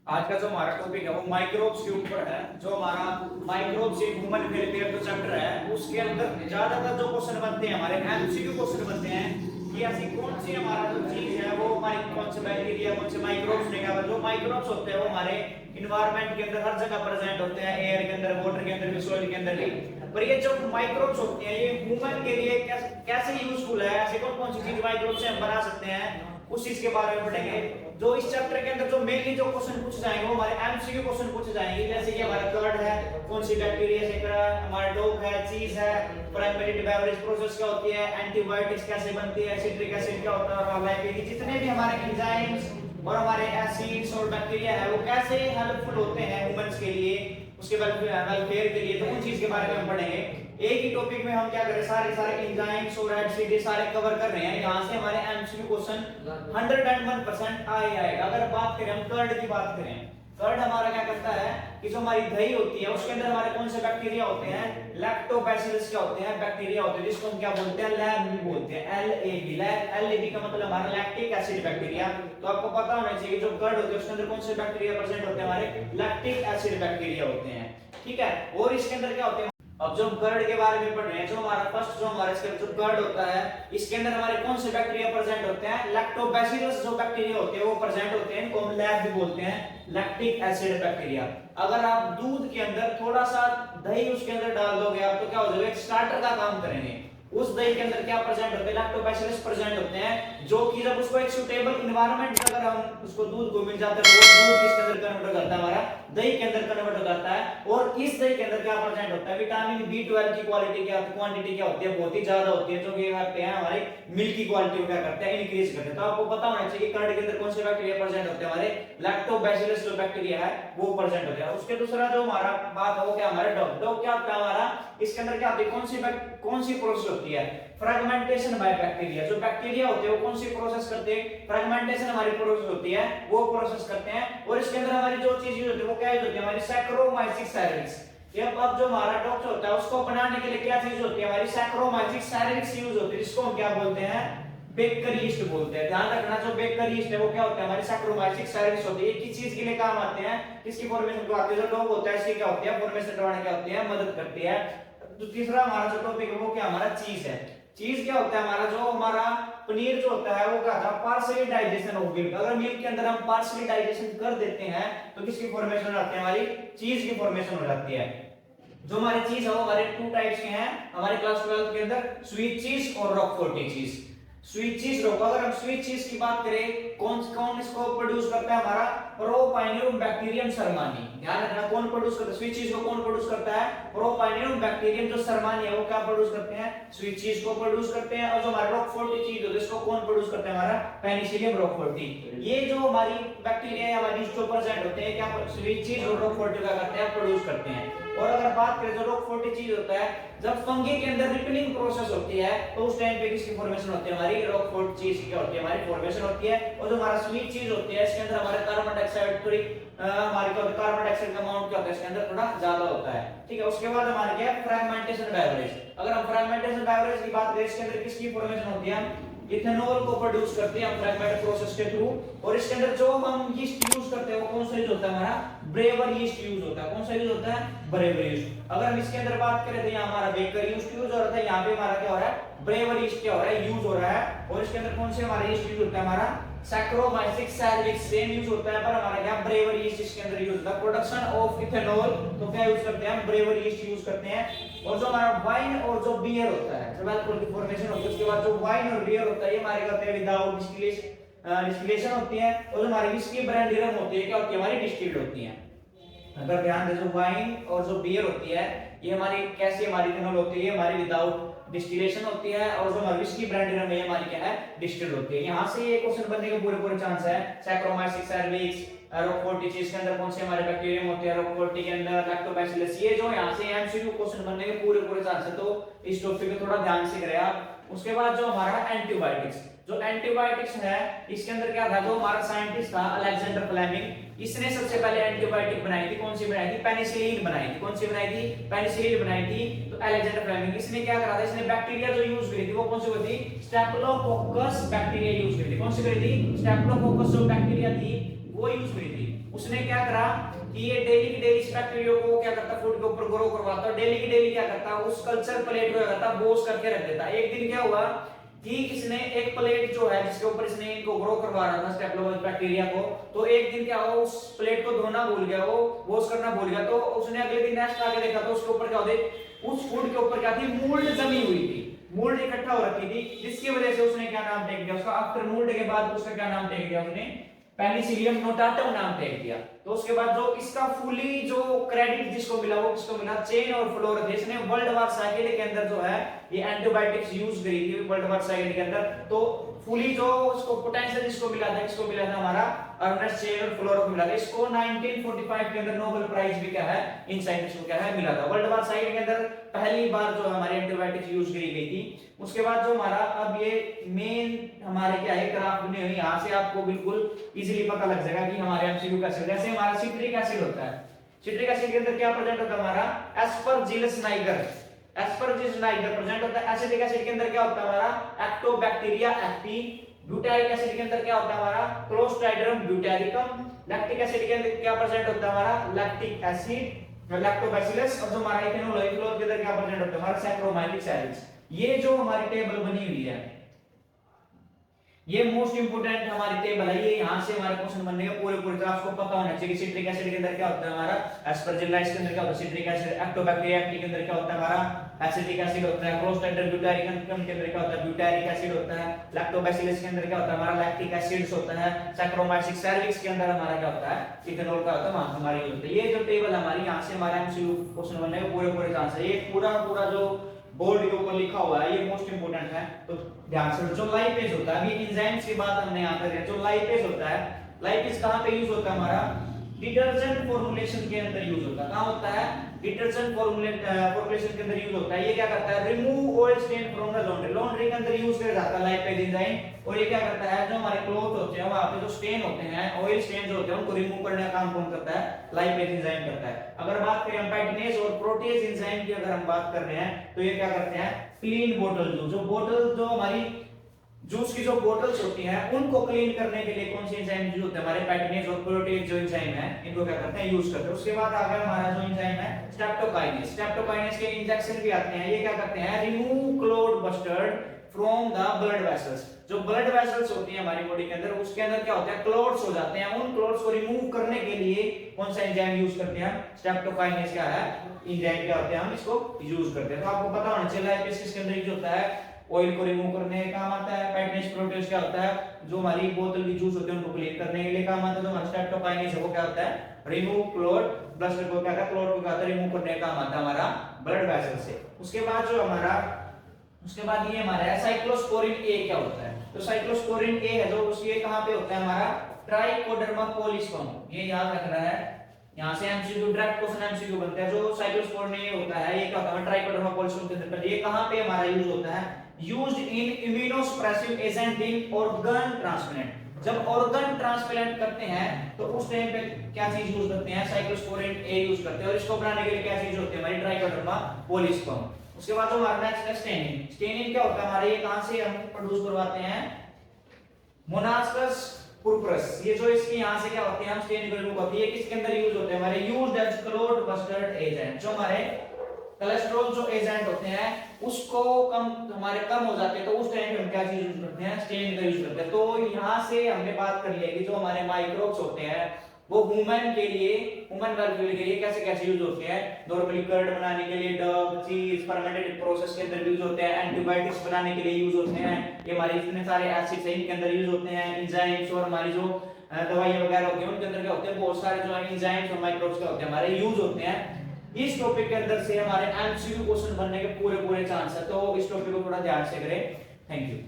आज का जो हमारा टॉपिक है वो माइक्रोब्स के ऊपर है। जो हमारा माइक्रोब्स इन ह्यूमन वेलफेयर जो चैप्टर है उसके अंदर ज्यादातर जो क्वेश्चन बनते हैं हमारे एमसीक्यू क्वेश्चन बनते हैं कि ऐसी कौन सी हमारा जो चीज है वो हमारी कौन से बैक्टीरिया कौन से माइक्रोब्स ने क्या जो माइक्रोब्स होते हैं वो हमारे इन्वायरमेंट के अंदर हर जगह प्रेजेंट होते हैं, एयर के अंदर, वाटर के अंदर, सॉइल के अंदर भी। पर ये जो माइक्रोब्स होते हैं ये ह्यूमन के लिए कैसे यूजफुल है, ऐसे कौन कौन सी चीज माइक्रोब्स से हम बना सकते हैं, उस चीज के बारे में पढ़ेंगे। जो इस चैप्टर के अंदर जो मेनली जो क्वेश्चन पूछे जाएंगे वो हमारे एमसीक्यू क्वेश्चन पूछे जाएंगे। जैसे कि हमारा कर्ड है, कौन सी बैक्टीरिया से करा, हमारा डॉग है, चीज है, प्राइमरी बेवरेज प्रोसेस क्या होती है, एंटीबायोटिक्स कैसे बनती है, सिट्रिक एसिड क्या होता है, और लाइपेज, जितने भी हमारे एंजाइम्स और हमारे एसिड्स और बैक्टीरिया है वो कैसे हेल्पफुल होते हैं ह्यूमंस के लिए, उसके वेलफेयर के लिए, तो उन चीज के बारे में हम पढ़ेंगे। एक ही टॉपिक में हम क्या करें, सारे एंजाइम्स और एसिड ये सारे कवर कर रहे हैं। यहां से हमारे एमसीक्यू क्वेश्चन 101% आएगा। अगर बात करें हम कर्ड की बात करें, कर्ड हमारा क्या करता है कि जो हमारी दही होती है उसके अंदर हमारे कौन से बैक्टीरिया होते हैं, लैक्टोबैसिलस क्या होते हैं, बैक्टीरिया होते हैं जिसको हम क्या बोलते हैं, लैब भी बोलते हैं, LAB का मतलब हमारा लैक्टिक एसिड बैक्टीरिया। तो आपको पता होना चाहिए जो कर्ड होते हैं उसके अंदर कौन से बैक्टीरिया प्रेजेंट होते हैं, हमारे लैक्टिक एसिड बैक्टीरिया होते हैं, ठीक है। और इसके अंदर क्या होते हैं, अब जो हम कर्ड के बारे में पढ़ रहे हैं, जो हमारा फर्स्ट जो हमारा इसके जो कर्ड होता है इसके अंदर हमारे कौन से बैक्टीरिया प्रेजेंट होते हैं, लैक्टोबैसिलस जो बैक्टीरिया होते हैं वो प्रेजेंट होते हैं, इनको हम लैब भी बोलते हैं, लैक्टिक एसिड बैक्टीरिया। अगर आप दूध के अंदर थोड़ा सा दही उसके अंदर डाल दोगे आप तो क्या हो जाएगा, एक स्टार्टर का काम करेंगे। उस दही के अंदर क्या प्रेजेंट होते हैं, लैक्टोबैसिलस प्रेजेंट होते हैं, जो कि जब उसको एक सूटेबल एनवायरनमेंट अगर हम उसको दूध को मिल जाता है तो वो दूध किसके अंदर कन्वर्ट करता है, हमारा दही के अंदर कन्वर्ट करता है। और इस दही के अंदर क्या प्रेजेंट होता है, विटामिन B12 की क्वालिटी क्या क्वांटिटी क्या होती है, बहुत ही ज्यादा होती है, जो कि करते हैं हमारे मिल्क की क्वालिटी को क्या करते हैं, इंक्रीज करते हैं। तो आपको पता होना चाहिए कर्ड के अंदर कौन से बैक्टीरिया प्रेजेंट होते हैं, हमारे लैक्टोबैसिलस जो बैक्टीरिया है वो प्रेजेंट होते हैं। उसके दूसरा जो हमारा बात है वो क्या, हमारा डॉग क्या होता है हमारा, इसके अंदर क्या होती है, कौन सी प्रोसेस होती है, फ्रेगमेंटेशन बाय बैक्टीरिया। जो बैक्टीरिया होते हैं वो कौन सी प्रोसेस करते हैं, फ्रेगमेंटेशन हमारी प्रोसेस होती है वो प्रोसेस करते हैं। और इसके अंदर हमारी जो चीज यूज होती है वो क्या यूज होती है, हमारी सैक्रोमाइसिक सेरेलिक्स। ये अब जो हमारा डॉक्टर होता है उसको बनाने के लिए क्या चीज होती है, हमारी सैक्रोमाइसिक सेरेलिक्स यूज होती है, जिसको हम क्या बोलते हैं, बेकर यीस्ट बोलते हैं। ध्यान रखना जो बेकर यीस्ट है वो क्या होता है, हमारी सैक्रोमाइसिक सेरेलिक्स होती है। एक ही चीज के लिए काम आते हैं, किसकी फॉर्मेशन को आते हैं, जो डॉग होता है इसकी क्या होती है, फॉर्मेशन करवाने क्या होती है, मदद करती है। तो तीसरा हमारा जो टॉपिक है वो क्या, हमारा चीज है। चीज क्या होता है, हमारा जो हमारा पनीर जो होता है वो क्या था, पार्शियली डाइजेशन ऑफ मिल्क। अगर मिल्क के अंदर हम पार्शियली डाइजेशन कर देते हैं तो किसकी फॉर्मेशन हो जाती है, हमारी चीज की फॉर्मेशन हो जाती है। जो हमारे चीज है वो हमारे टू टाइप्स के हैं हमारे क्लास 12 के अंदर, स्वीट चीज और रॉकफोर्टी चीज। स्वीट चीज रोको, अगर हम स्वीट चीज की बात करें कौन कौन इसको प्रोड्यूस करता है, हमारा प्रोपाइनियम बैक्टीरियम सरमानी। ध्यान रखना कौन प्रोड्यूस करता है, स्वीट चीज को कौन प्रोड्यूस करता है, प्रोपाइनियम बैक्टीरियम जो सरमानी है वो क्या प्रोड्यूस करते हैं, स्वीट चीज को प्रोड्यूस करते हैं। और जो हमारा रॉकफोर्टी चीज है इसको कौन प्रोड्यूस करता है, हमारा पेनिसिलियम रॉकफोर्टी। ये जो हमारी बैक्टीरिया है हमारी जो प्रेजेंट होते हैं क्या स्वीट चीज और रॉकफोर्टी का करते हैं, प्रोड्यूस करते हैं। और अगर बात करें जो रॉकफोर्टी चीज होता है, जब फंगी के अंदर रिपलिंग प्रोसेस होती है तो उस टाइम पे किसकी फॉर्मेशन होती है, हमारी रॉकफोर्ट चीज की होती है, हमारी फॉर्मेशन होती है। और जो हमारा स्वीट चीज होती है इसके अंदर हमारा कार्बन डाइऑक्साइड थोड़ी हमारी क्या कार्बन डाइऑक्साइड का अमाउंट क्या होता है इसके अंदर थोड़ा ज्यादा होता है, ठीक है। उसके बाद हमारे क्या है, फ्रेगमेंटेशन बेवरेज। अगर हम फ्रेगमेंटेशन बेवरेज की बात करें इसके अंदर किसकी फॉर्मेशन होती है, इथेनॉल को प्रोड्यूस करते हैं हम फ्रेगमेंट प्रोसेस के थ्रू। और इसके अंदर जो हम यीस्ट यूज करते हैं वो कौन सा यूज होता है, हमारा ब्रेवर यीस्ट यूज होता है। कौन सा यूज होता है, ब्रेवर यीस्ट। अगर हम इसके अंदर बात करें तो यहाँ हमारा बेकर यीस्ट यूज हो रहा था, यहाँ पे हमारा क्या हो रहा है, ब्रेवर यीस्ट क्या हो रहा है, यूज हो रहा है। और इसके अंदर कौन से हमारा यीस्ट यूज होता है, हमारा सैक्रोमाइसिक सेरेलिक्स सेम यूज होता है, पर हमारा क्या ब्रेवर यीस्ट इसके अंदर यूज होता है। प्रोडक्शन ऑफ इथेनॉल तो क्या यूज करते हैं हम, ब्रेवर यीस्ट यूज करते हैं। और जो हमारा वाइन और जो बियर होता है, जब अल्कोहल की फॉर्मेशन होती है उसके बाद जो वाइन और बियर होता है ये हमारे करते हैं विदाउट डिस्टिलेशन होती है। और जो हमारी विस्की ब्रांडी रम होती है क्या होती है, हमारी डिस्टिल्ड होती है। अगर ध्यान दें जो वाइन और जो बियर होती है ये हमारी कैसी हमारी इथेनॉल होती है, हमारी विदाउट डिस्टिलेशन होती है। और जो हमारी विस्की ब्रांडी रम है हमारी क्या है, डिस्टिल्ड होती है। यहां से ये क्वेश्चन बनने के पूरे चांस है। सैक्रोमाइसिक सेरेलिक्स, रॉकफोर्टी चीज के अंदर कौन से हमारे बैक्टीरियम होते हैं, रॉकफोर्टी के अंदर लैक्टोबैसिलस, ये जो यहां से एमसीक्यू क्वेश्चन बनने के पूरे चांस है। तो इस टॉपिक को थोड़ा ध्यान से करें आप। उसके बाद जो हमारा एंटीबायोटिक्स, जो एंटीबायोटिक्स है इसके अंदर क्या था, जो हमारा साइंटिस्ट था अलेक्जेंडर फ्लेमिंग, इसने सबसे पहले एंटीबायोटिक बनाई थी। कौन सी बनाई थी, पेनिसिलिन बनाई थी। कौन सी बनाई थी, पेनिसिलिन बनाई थी। तो अलेक्जेंडर फ्लेमिंग इसने क्या करा था, इसने बैक्टीरिया जो यूज करी थी वो कौन सी थी, स्टेफिलोकोकस बैक्टीरिया यूज करी थी। कौन सी करी थी, स्टेफिलोकोकस जो बैक्टीरिया थी वो यूज करी थी। उसने क्या करा कि ये डेली की डेली बैक्टीरिया को क्या करता, फूड के ऊपर ग्रो करवाता, डेली की डेली क्या करता, उस कल्चर प्लेट को करता बोस करके रख देता। एक दिन क्या हुआ कि इसने एक प्लेट जो है जिसके ऊपर इसने इनको ग्रो करवा रहा था स्टेप्लोमाइज बैक्टीरिया को, तो एक दिन क्या हुआ उस प्लेट को धोना भूल गया, वो वॉश करना भूल गया, तो उसने अगले दिन नेक्स्ट आके देखा तो उसके ऊपर क्या होते, उस फूड के ऊपर क्या थी, मोल्ड जमी हुई थी, मोल्ड इकट्ठा हो रखी थी, जिसकी वजह से उसने क्या नाम टेक दिया उसका, आफ्टर मोल्ड के बाद उसका क्या नाम टेक दिया उसने, पेनिसिलियम नोटाटम नाम टेक दिया। तो उसके बाद जो इसका फुली जो क्रेडिट जिसको मिला वो किसको मिला, चेन और फ्लोरोजेस ने वर्ल्ड वार साइकिल के अंदर जो है ये एंटीबायोटिक्स यूज करी थी वर्ल्ड वार साइकिल के अंदर। तो फुली जो उसको पोटेंशियल जिसको मिला था, किसको मिला था, हमारा अर्नेस्ट चेन और फ्लोरो को मिला था। इसको 1945 के अंदर नोबेल प्राइज भी क्या है इन साइंटिस्ट को क्या है मिला था। वर्ल्ड वार साइकिल के अंदर पहली बार जो हमारे एंटीबायोटिक्स यूज करी गई थी। उसके बाद जो हमारा अब ये मेन हमारे क्या है ग्राफ बने हुए, यहां से आपको बिल्कुल इजीली पता लग जाएगा कि हमारे एमसीक्यू कैसे, जैसे हमारा सिट्रिक एसिड होता है, सिट्रिक एसिड के अंदर क्या प्रेजेंट होता है हमारा Aspergillus Niger, Aspergillus Niger present होता है। एसिडिक एसिड के अंदर क्या होता है हमारा एक्टोबैक्टीरिया एक्टी, ब्यूटारिक एसिड के अंदर क्या होता है हमारा क्लोस्ट्राइडियम ब्यूटारिकम, लैक्टिक एसिड के अंदर क्या प्रेजेंट होता है हमारा लैक्टिक एसिड लैक्टोबैसिलस, और जो हमारा इथेनॉल के अंदर क्या प्रेजेंट होता है हमारा सैक्रोमाइलिक एसिड्स। ये जो हमारी टेबल बनी हुई है ये मोस्ट इंपोर्टेंट हमारी टेबल है, ये यहां से हमारे क्वेश्चन बनने का पूरे पूरे आपको पता होना चाहिए कि सिट्रिक एसिड के अंदर क्या होता है हमारा एस्परजिलाइस के अंदर क्या होता है सिट्रिक एसिड, एक्टोबैक्टीरिया एक्टी के अंदर क्या होता है हमारा एसिटिक एसिड होता है, क्लोस्ट्राइडियम ब्यूटारिकम के अंदर क्या होता है ब्यूटारिक एसिड होता है, लैक्टोबैसिलस के अंदर क्या होता है हमारा लैक्टिक एसिड्स होता है, सैक्रोमाइसिक सर्विक्स के अंदर हमारा क्या होता है इथेनॉल का होता है, वहां हमारी होता है। ये जो टेबल हमारी यहां से हमारा एमसीक्यू क्वेश्चन बनने का पूरे पूरे चांस है। ये पूरा जो बोर्ड के ऊपर लिखा हुआ है ये मोस्ट इंपोर्टेंट है, तो ध्यान से। जो लाइपेज होता है, अभी एंजाइम्स की बात हमने यहां पर है, जो लाइपेज होता है, लाइपेज कहां पे यूज होता है हमारा डिटर्जेंट फॉर्मुलेशन के अंदर यूज होता है। कहां होता है डिटर्जेंट फॉर्मुलेशन के अंदर यूज होता है। ये क्या करता है remove oil stain from the laundry, laundry के अंदर यूज किया जाता है लाइपेज एंजाइम। और ये क्या करता है जो हमारे क्लॉथ होते हैं वहां पे जो स्टेन होते हैं ऑयल स्टेन जो होते हैं उनको रिमूव करने का काम कौन करता है लाइपेज एंजाइम करता है। अगर बात करें हम पैटिनेज और प्रोटीज एंजाइम की अगर हम बात कर रहे हैं तो ये क्या करते हैं क्लीन बोतल जूस, जो बोतल जो हमारी जूस की जो बोतल्स होती हैं उनको क्लीन करने के लिए कौन सी एंजाइम यूज होते हैं हमारे पैटिनेज और प्रोटीज जो एंजाइम है इनको क्या करते हैं यूज करते हैं। उसके बाद आगे हमारा जो एंजाइम है स्ट्रेप्टोकाइनेज, स्ट्रेप्टोकाइनेज के इंजेक्शन भी आते हैं। ये क्या करते हैं remove clot bustard from the blood vessels, जो ब्लड वेसल्स होती हैं हमारी बॉडी के अंदर उसके अंदर क्या होता है क्लॉट्स हो जाते हैं, उन क्लॉट्स को रिमूव करने के लिए कौन सा एंजाइम यूज करते हैं स्ट्रेप्टोकाइनेज क्या है एंजाइम क्या होते हैं हम इसको यूज करते हैं। तो आपको पता होना चाहिए लाइपेज किसके अंदर यूज होता है ऑयल को रिमूव करने के काम आता है, पैटिनेज प्रोटीज क्या होता है जो हमारी बोतल की जूस होते हैं उनको क्लीन करने के लिए काम आता है, जो हमारा स्ट्रेप्टोकाइनेज है वो क्या होता है रिमूव क्लॉट ब्लड को क्या करता है क्लॉट को क्या होता है रिमूव करने का काम आता है हमारा ब्लड वेसल से। उसके बाद जो हमारा उसके बाद ये हमारा है साइक्लोस्पोरिन ए क्या होता है, तो साइक्लोस्पोरिन ए है जो उसके कहां पे होता है हमारा ट्राइकोडर्मा पॉलिस्पम, ये याद रखना है। यहां से एमसीक्यू डायरेक्ट क्वेश्चन एमसीक्यू बनता है। जो साइक्लोस्पोरिन ए होता है ये क्या होता है ट्राइकोडर्मा पॉलिस्पम के अंदर, ये कहां पे हमारा यूज होता है used in immunosuppressive agent in organ transplant. जब ऑर्गन ट्रांसप्लांट करते हैं तो उस टाइम पे क्या चीज यूज करते हैं साइक्लोस्पोरिन ए यूज करते हैं, और इसको बनाने के लिए क्या चीज होती है हमारी ट्राइकोडर्मा पॉलिस्पम। उसके बाद जो हमारा नेक्स्ट है स्टेनिन, स्टेनिन क्या होता है हमारा ये कहां से हम प्रोड्यूस करवाते हैं मोनास्कस पुरपुरस, ये जो इसके यहां से क्या होते हैं हम स्टेनिन को रिमूव करते हैं। ये किसके अंदर यूज होते हैं हमारे used as clot buster agent, जो हमारे कोलेस्ट्रॉल जो एजेंट होते हैं उसको कम हमारे कम हो जाते हैं तो उस टाइम पे हम क्या चीज यूज करते हैं स्टेनिन का यूज करते हैं। तो यहां से हमने बात कर लिया कि जो हमारे माइक्रोब्स होते हैं वो ह्यूमन के लिए ह्यूमन वेलफेयर के लिए कैसे कैसे यूज होते हैं, नॉर्मली कर्ड बनाने के लिए डब चीज फर्मेंटेड प्रोसेस के अंदर यूज होते हैं, एंटीबायोटिक्स बनाने के लिए यूज होते हैं, ये हमारे इतने सारे एसिड्स हैं इनके अंदर यूज होते हैं, एंजाइम्स और हमारी जो दवाइयां वगैरह होती हैं उनके अंदर क्या होते हैं बहुत सारे जो एंजाइम्स और माइक्रोब्स क्या होते हैं हमारे यूज होते हैं। इस टॉपिक के अंदर से हमारे एमसीक्यू क्वेश्चन बनने के पूरे पूरे चांस है, तो इस टॉपिक को थोड़ा ध्यान से करें। Thank you.